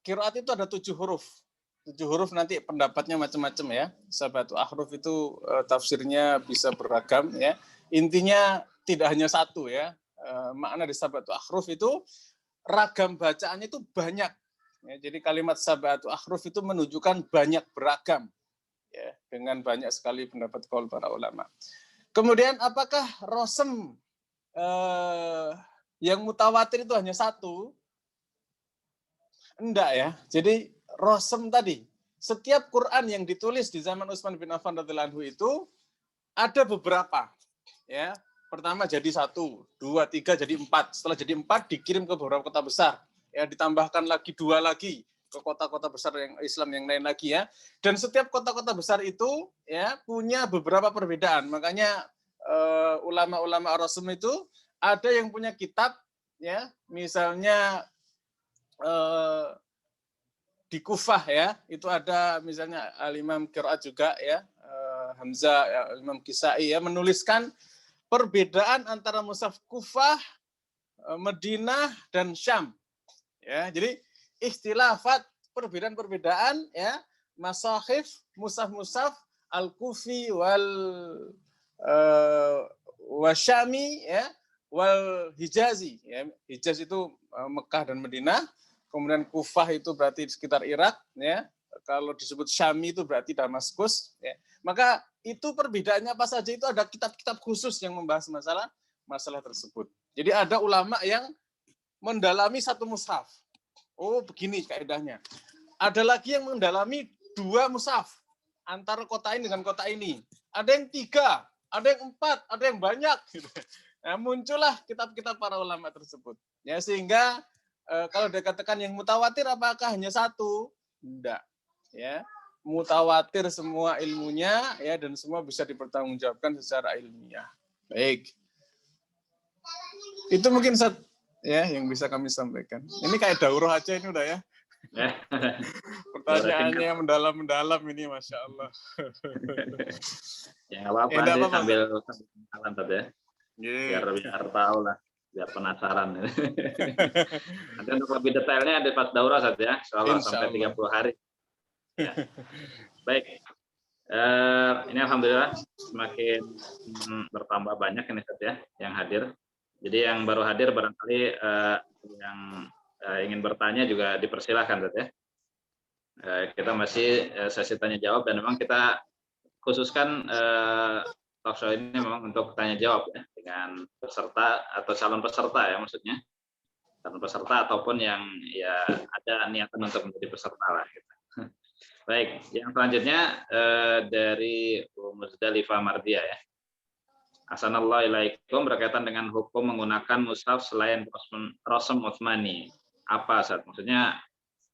qiraat itu ada 7 huruf? 7 huruf nanti pendapatnya macam-macam ya. Sabatu ahruf itu tafsirnya bisa beragam ya. Intinya tidak hanya satu ya. Makna di sabatu ahruf itu ragam bacaannya itu banyak. Ya, jadi kalimat sabatu ahruf itu menunjukkan banyak, beragam ya, dengan banyak sekali pendapat qaul para ulama. Kemudian apakah Rasim yang mutawatir itu hanya satu? Enggak ya. Jadi Rosem tadi, setiap Quran yang ditulis di zaman Utsman bin Affan radhiyallahu anhu itu ada beberapa. Ya, pertama jadi 1, 2, 3 jadi 4. Setelah jadi 4 dikirim ke beberapa kota besar. Ya, ditambahkan lagi 2 lagi ke kota-kota besar yang Islam yang lain lagi ya. Dan setiap kota-kota besar itu ya punya beberapa perbedaan. Makanya ulama-ulama Ar-Rasum itu ada yang punya kitab ya, misalnya di Kufah ya, itu ada misalnya Al-Imam Qiraat juga ya, Hamzah, ya, Imam Kisai ya menuliskan perbedaan antara mushaf Kufah, Madinah dan Syam. Ya, jadi ikhtilafat perbedaan-perbedaan ya, masahif, mushaf-mushaf Al-Kufi wasyami ya, wal Hijazi ya. Hijaz itu Mekah dan Madinah. Kemudian Kufah itu berarti sekitar Irak, ya. Kalau disebut Syami itu berarti Damaskus. Ya. Maka itu perbedaannya apa saja, itu ada kitab-kitab khusus yang membahas masalah tersebut. Jadi ada ulama yang mendalami satu mushaf. Oh begini kaidahnya. Ada lagi yang mendalami 2 mushaf antara kota ini dengan kota ini. Ada yang 3, ada yang 4, ada yang banyak. Nah, muncullah kitab-kitab para ulama tersebut. Ya sehingga kalau dikatakan yang mutawatir apakah hanya 1? Tidak. Ya, mutawatir semua ilmunya ya, dan semua bisa dipertanggungjawabkan secara ilmiah. Baik. Itu mungkin ya yang bisa kami sampaikan. Ini kayak daurah aja ini udah ya. Pertanyaannya mendalam-mendalam ini, Masya Allah. Ya nggak apa-apa sih, sambil kenalan tadi ya. Biar tahu lah. Biar penasaran. Nanti untuk lebih detailnya ada pas daurah saja ya, soal sampai 30 hari. Ya. Baik. Ini alhamdulillah semakin bertambah banyak ini saja yang hadir. Jadi yang baru hadir barangkali yang ingin bertanya juga dipersilahkan saja. Kita masih sesi tanya jawab dan memang kita khususkan talkshow ini memang untuk tanya jawab ya, dengan peserta atau calon peserta ya, maksudnya calon peserta ataupun yang ya ada niatan untuk menjadi peserta lah gitu. Baik, yang selanjutnya dari Muzdalifah Mardia ya. Assalamualaikum, berkaitan dengan hukum menggunakan mushaf selain Rosem Utsmani. Apa Ustaz? Maksudnya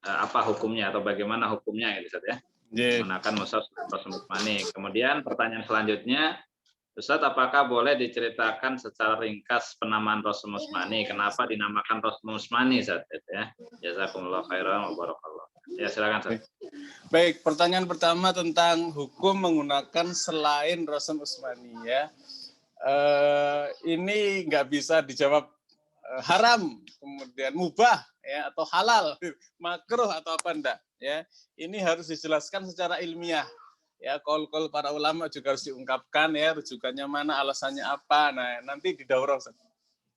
apa hukumnya atau bagaimana hukumnya gitu Ustaz ya? Menggunakan mushaf Rosem Utsmani. Kemudian pertanyaan selanjutnya, Ustaz, apakah boleh diceritakan secara ringkas penamaan Rosem Utsmani? Kenapa dinamakan Rosem Utsmani, Ustaz? Ya, jazakumullah khairan wa barakallah. Ya, silakan, Ustaz. Baik, pertanyaan pertama tentang hukum menggunakan selain Rosem Utsmani ya. Ini nggak bisa dijawab haram, kemudian mubah ya, atau halal, makruh atau apa enggak ya. Ini harus dijelaskan secara ilmiah. Ya, kol para ulama juga harus diungkapkan ya, rujukannya mana, alasannya apa. Nah, nanti di daurah.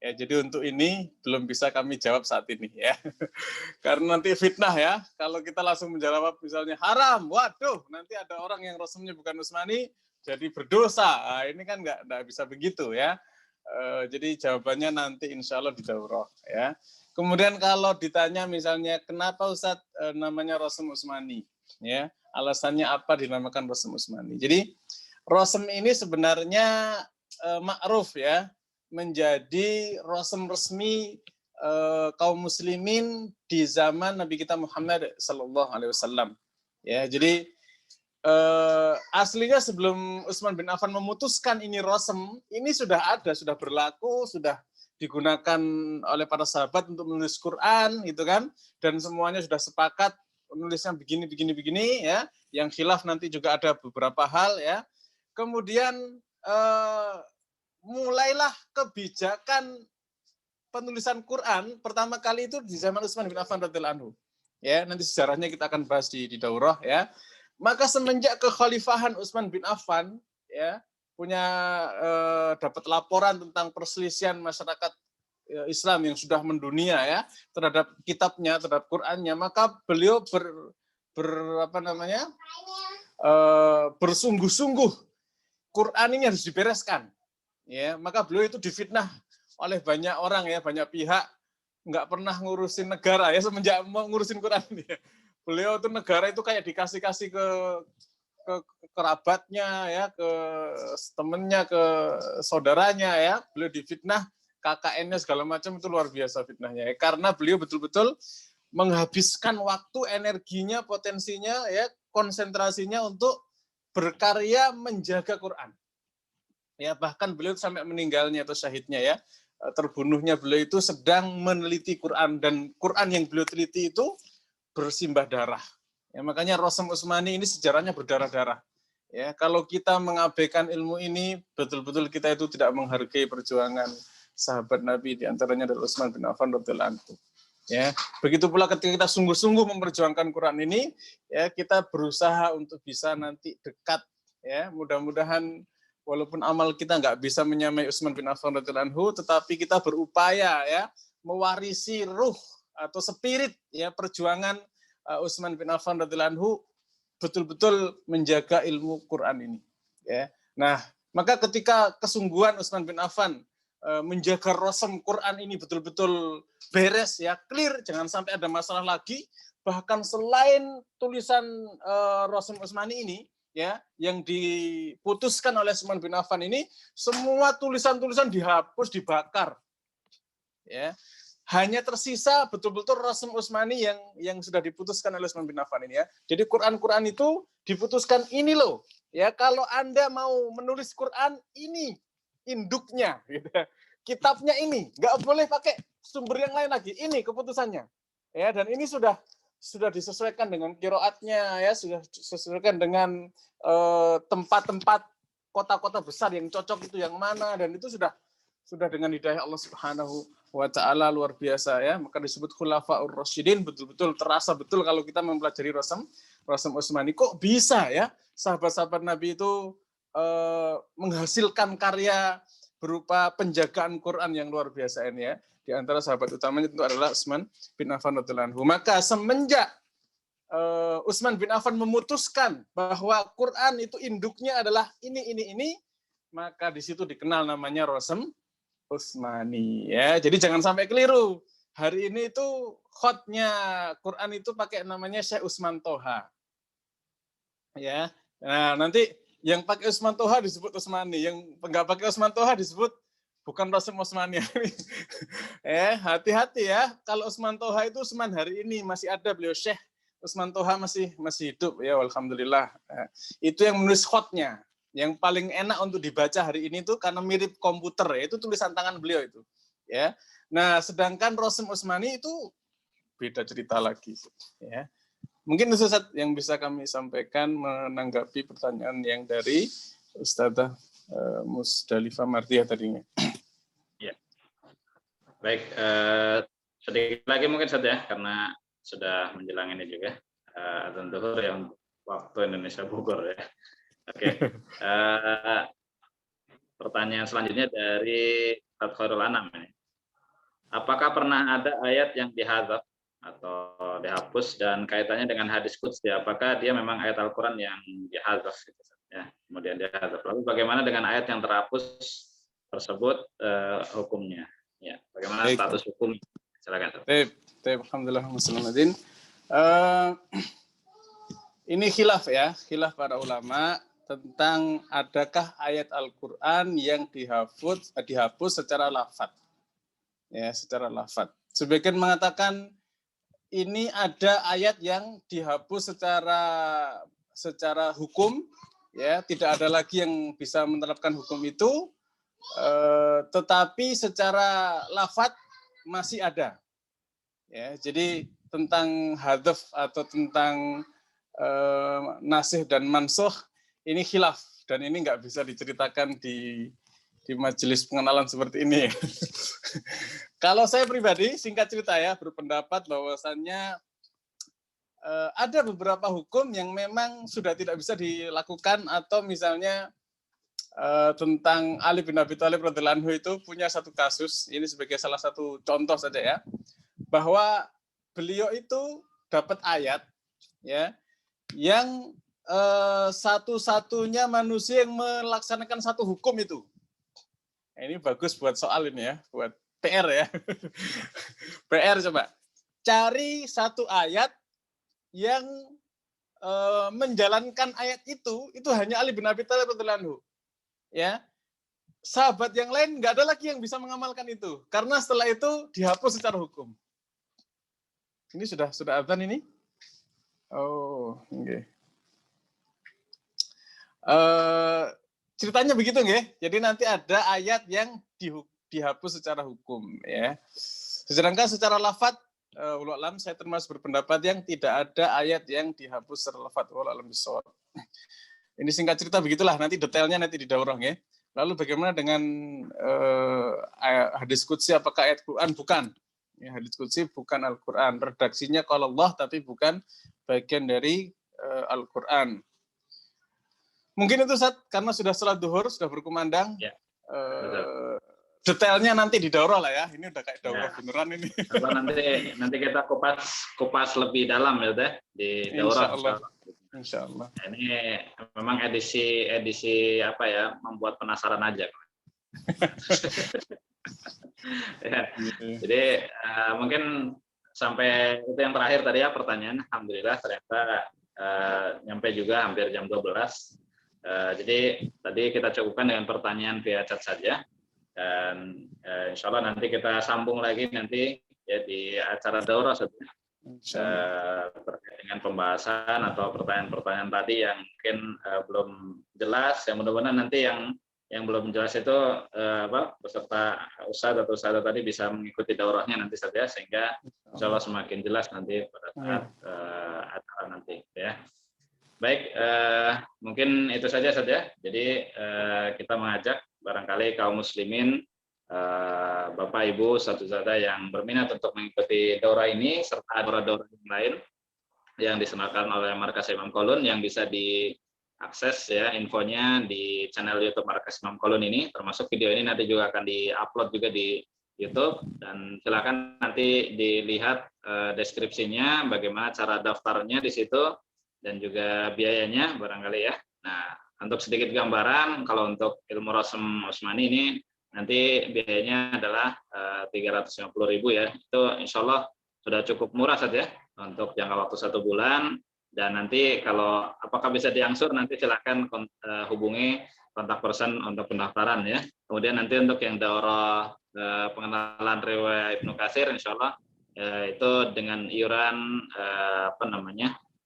Ya, jadi untuk ini belum bisa kami jawab saat ini ya. Karena nanti fitnah ya. Kalau kita langsung menjawab misalnya haram, waduh, nanti ada orang yang rosemnya bukan Utsmani jadi berdosa. Nah, ini kan nggak bisa begitu ya. Jadi jawabannya nanti insya Allah di daurah ya. Kemudian kalau ditanya misalnya kenapa Ustadz namanya Rosem Utsmani ya. Alasannya apa dinamakan Rosem Utsmani? Jadi Rosem ini sebenarnya ma'ruf ya, menjadi rosem resmi kaum muslimin di zaman Nabi kita Muhammad sallallahu alaihi wasallam. Ya, jadi aslinya sebelum Utsman bin Affan memutuskan ini rosem, ini sudah ada, sudah berlaku, sudah digunakan oleh para sahabat untuk menulis Quran gitu kan, dan semuanya sudah sepakat nulisnya begini ya, yang khilaf nanti juga ada beberapa hal ya. Kemudian mulailah kebijakan penulisan Quran pertama kali itu di zaman Utsman bin Affan radhiyallahu anhu. Ya, nanti sejarahnya kita akan bahas di daurah ya. Maka semenjak kekhalifahan Utsman bin Affan ya, punya dapat laporan tentang perselisihan masyarakat Islam yang sudah mendunia ya terhadap kitabnya, terhadap Qurannya, maka beliau bersungguh-sungguh Quran ini harus dibereskan. Ya, maka beliau itu difitnah oleh banyak orang ya, banyak pihak, nggak pernah ngurusin negara ya semenjak mau ngurusin Quran ini. Beliau tuh negara itu kayak dikasih-kasih ke kerabatnya ya, ke temennya, ke saudaranya ya. Beliau difitnah, KKN-nya segala macam, itu luar biasa fitnahnya ya. Karena beliau betul-betul menghabiskan waktu, energinya, potensinya ya, konsentrasinya untuk berkarya menjaga Quran. Ya, bahkan beliau sampai meninggalnya atau syahidnya ya, terbunuhnya beliau itu sedang meneliti Quran, dan Quran yang beliau teliti itu bersimbah darah. Ya, makanya Rosem Usmani ini sejarahnya berdarah-darah. Ya, kalau kita mengabaikan ilmu ini, betul-betul kita itu tidak menghargai perjuangan sahabat Nabi, diantaranya adalah Utsman bin Affan radhiyallahu anhu. Ya, begitu pula ketika kita sungguh-sungguh memperjuangkan Quran ini, ya kita berusaha untuk bisa nanti dekat. Ya, mudah-mudahan walaupun amal kita nggak bisa menyamai Utsman bin Affan radhiyallahu anhu, tetapi kita berupaya ya mewarisi ruh atau spirit ya perjuangan Utsman bin Affan radhiyallahu anhu, betul-betul menjaga ilmu Quran ini. Ya, nah maka ketika kesungguhan Utsman bin Affan menjaga rosem Quran ini betul-betul beres ya, clear, jangan sampai ada masalah lagi. Bahkan selain tulisan Rosem Usmani ini ya, yang diputuskan oleh Utsman bin Affan ini, semua tulisan-tulisan dihapus, dibakar. Ya. Hanya tersisa betul-betul Rosem Usmani yang sudah diputuskan oleh Utsman bin Affan ini ya. Jadi Quran-Quran itu diputuskan ini loh. Ya, kalau Anda mau menulis Quran, ini induknya gitu. Kitabnya ini, nggak boleh pakai sumber yang lain lagi. Ini keputusannya. Ya, dan ini sudah disesuaikan dengan qiraatnya ya, sudah disesuaikan dengan tempat-tempat kota-kota besar yang cocok itu yang mana, dan itu sudah dengan hidayah Allah Subhanahu wa taala, luar biasa ya. Maka disebut Khulafaur Rasyidin, betul-betul terasa betul kalau kita mempelajari Rosem Usmani. Kok bisa ya sahabat-sahabat Nabi itu menghasilkan karya berupa penjagaan Quran yang luar biasa ini ya. Di antara sahabat utamanya itu adalah Utsman bin Affan radhiyallahu anhu. Maka semenjak Utsman bin Affan memutuskan bahwa Quran itu induknya adalah ini, maka di situ dikenal namanya Rosem Usmani ya. Jadi jangan sampai keliru. Hari ini itu khotnya Quran itu pakai namanya Syekh Utsman Toha. Ya. Nah, nanti yang pakai Utsman Toha disebut Utsmani, yang enggak pakai Utsman Toha disebut bukan Rosem Usmani. Hati-hati ya. Kalau Utsman Toha itu Utsman hari ini masih ada, beliau Syekh Utsman Toha masih hidup ya, alhamdulillah. Itu yang menulis khotnya. Yang paling enak untuk dibaca hari ini itu karena mirip komputer ya, itu tulisan tangan beliau itu. Ya. Nah, sedangkan Rosem Usmani itu beda cerita lagi ya. Mungkin itu Ustaz yang bisa kami sampaikan menanggapi pertanyaan yang dari Ustazah Musdalifah Mardiah tadinya. Ya. Baik, sedikit lagi mungkin Ustaz ya, karena sudah menjelang ini juga azan zuhur yang waktu Indonesia Bogor ya. Oke. Pertanyaan selanjutnya dari Khairul Anam ini. Apakah pernah ada ayat yang dihadzaf atau dihapus dan kaitannya dengan hadis qudsi? Apakah dia memang ayat Al-Qur'an yang dihadzaf gitu, ya. Kemudian dihadzaf. Lalu bagaimana dengan ayat yang terhapus tersebut hukumnya? Ya, bagaimana status hukum? Silakan. Alhamdulillah muslimin. Ini khilaf ya, khilaf para ulama tentang adakah ayat Al-Qur'an yang dihapus secara lafaz. Ya, secara lafaz. Sebagian mengatakan ini ada ayat yang dihapus secara hukum, ya, tidak ada lagi yang bisa menerapkan hukum itu, tetapi secara lafaz masih ada. Ya, jadi tentang hadzaf atau tentang nasih dan mansuh ini khilaf, dan ini nggak bisa diceritakan di majelis pengenalan seperti ini. Kalau saya pribadi, singkat cerita ya, berpendapat bahwasannya ada beberapa hukum yang memang sudah tidak bisa dilakukan, atau misalnya tentang Ali bin Abi Thalib radhiyallahu anhu itu punya satu kasus, ini sebagai salah satu contoh saja ya, bahwa beliau itu dapat ayat ya yang satu-satunya manusia yang melaksanakan satu hukum itu. Ini bagus buat soal ini ya, buat PR ya. PR coba. Cari satu ayat yang menjalankan ayat itu hanya Ali bin Abi Thalib radhiyallahu anhu. Ya. Sahabat yang lain nggak ada lagi yang bisa mengamalkan itu. Karena setelah itu dihapus secara hukum. Ini sudah adzan ini? Oh, oke. Okay. Ceritanya begitu nggih. Jadi nanti ada ayat yang dihapus secara hukum ya. Sedangkan secara lafadz wallahu alam saya termasuk berpendapat yang tidak ada ayat yang dihapus secara lafadz wallahu alam bisawab. Ini singkat cerita begitulah, nanti detailnya nanti di daurah ya. Lalu bagaimana dengan hadis qudsi, apakah ayat Quran? Bukan. Ya, hadis qudsi bukan Al-Quran. Redaksinya kalau Allah tapi bukan bagian dari Al-Quran. Mungkin itu Ustaz, karena sudah salat duhur, sudah berkumandang. Ya. Detailnya nanti di daurah lah ya. Ini udah kayak daurah ya. Beneran ini. Nanti kita kupas lebih dalam ya Teh di daurah. Insya Allah. Ini memang edisi apa ya, membuat penasaran aja. Ya. Jadi mungkin sampai itu yang terakhir tadi ya pertanyaan. Alhamdulillah ternyata nyampe juga hampir jam 12. Jadi tadi kita cukupkan dengan pertanyaan via chat saja, dan insya Allah nanti kita sambung lagi nanti ya di acara daurah terkait dengan pembahasan atau pertanyaan-pertanyaan tadi yang mungkin belum jelas. Yang mudah-mudahan nanti yang belum jelas itu peserta ustadz atau ustadzah tadi bisa mengikuti daurahnya nanti saja, sehingga insya Allah semakin jelas nanti pada saat acara nanti ya. Baik, mungkin itu saja. Jadi kita mengajak barangkali kaum muslimin, Bapak Ibu ustadz-ustadzah yang berminat untuk mengikuti daurah ini serta daurah-daurah yang lain yang diselenggarakan oleh Markas Imam Qaulun yang bisa diakses ya infonya di channel YouTube Markas Imam Qaulun ini, termasuk video ini nanti juga akan diupload juga di YouTube, dan silakan nanti dilihat deskripsinya bagaimana cara daftarnya di situ dan juga biayanya barangkali ya. Nah, untuk sedikit gambaran, kalau untuk ilmu Rasm Osmani ini nanti biayanya adalah 350.000 ya. Itu insya Allah sudah cukup murah saja untuk jangka waktu 1 bulan. Dan nanti kalau apakah bisa diangsur, nanti silakan hubungi kontak person untuk pendaftaran ya. Kemudian nanti untuk yang daurah pengenalan riwayat Ibnu Katsir, insya Allah itu dengan iuran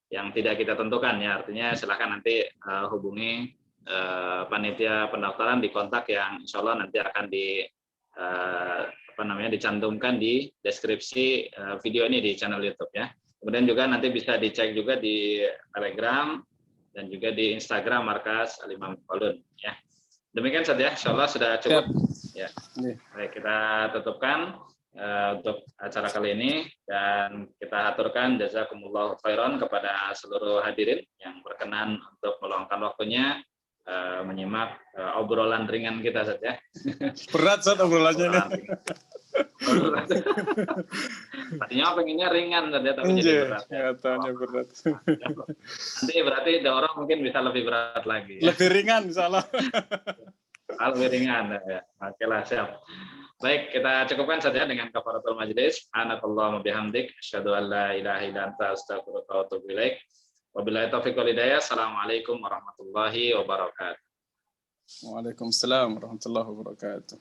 yang tidak kita tentukan ya. Artinya silakan nanti hubungi panitia pendaftaran di kontak yang insya Allah nanti akan dicantumkan di deskripsi video ini di channel YouTube ya. Kemudian juga nanti bisa dicek juga di Telegram dan juga di Instagram Markas Al-Imam Qaulun ya. Demikian saja, insya Allah sudah cukup. Ya. Baik, kita tutupkan untuk acara kali ini, dan kita aturkan jazakumullah khairan kepada seluruh hadirin yang berkenan untuk meluangkan waktunya menyimak obrolan ringan kita saja. Berat Ustaz obrolannya ini. Tadinya pengennya ringan saja tapi jadi berat. Nyatanya berat. Nanti berarti daurah mungkin bisa lebih berat lagi. Ya? Lebih ringan insyaallah. Lebih ringan ya. Oke lah, siap. Baik, kita cukupkan saja dengan kafaratul majlis. Subhanakallahumma bihamdik, asyhadu an la ilaha illa anta, astaghfiruka wa atubu ilaik. Wabillahi taufiq wal hidayah. Assalamualaikum warahmatullahi wabarakatuh. Waalaikumsalam warahmatullahi wabarakatuh.